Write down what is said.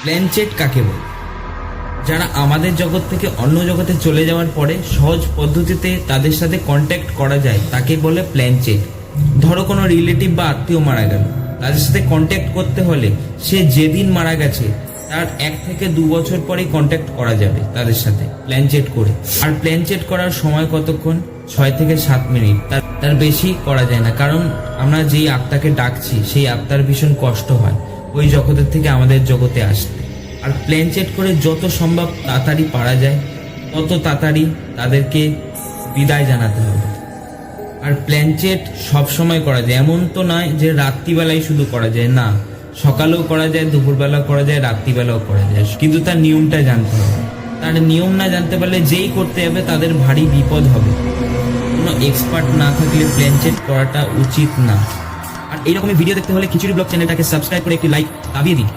Planchette কাকে বলে? যারা আমাদের জগৎ থেকে অন্য জগতে চলে যাওয়ার পরে সহজ পদ্ধতিতে তাদের সাথে কন্ট্যাক্ট করা যায় তাকে বলে প্ল্যানচেট। ধরো কোনো রিলেটিভ বা আত্মীয় মারা গেল, তাদের সাথে কন্ট্যাক্ট করতে হলে সে যেদিন মারা গেছে তার 1 থেকে 2 বছর পরেই কন্ট্যাক্ট করা যাবে তাদের সাথে প্ল্যানচেট করে। আর প্ল্যানচেট করার সময় কতক্ষণ? 6 থেকে 7 মিনিট, তার বেশি করা যায় না। কারণ আমরা যেই আত্মাকে ডাকছি সেই আত্মার ভীষণ কষ্ট হয় ওই জগতের থেকে আমাদের জগতে আসতে। আর প্ল্যানচেট করে যত সম্ভব তাড়াতাড়ি পারা যায় তত তাড়াতাড়ি তাদেরকে বিদায় জানাতে হবে। আর প্ল্যানচেট সবসময় করা যায়, এমন তো নয় যে রাত্রিবেলায় শুধু করা যায়, না, সকালেও করা যায়, দুপুরবেলাও করা যায়, রাত্রিবেলাও করা যায়, কিন্তু তার নিয়মটা জানতে হবে। তার নিয়ম না জানতে পারলে যেই করতে যাবে তাদের ভারী বিপদ হবে। কোনো এক্সপার্ট না থাকলে প্ল্যানচেট করাটা উচিত না। আর এইরকমই ভিডিও দেখতে হলে খিচুড়ি ব্লগ চ্যানেলটাকে সাবস্ক্রাইব করে একটি লাইক দাবিয়ে দিন।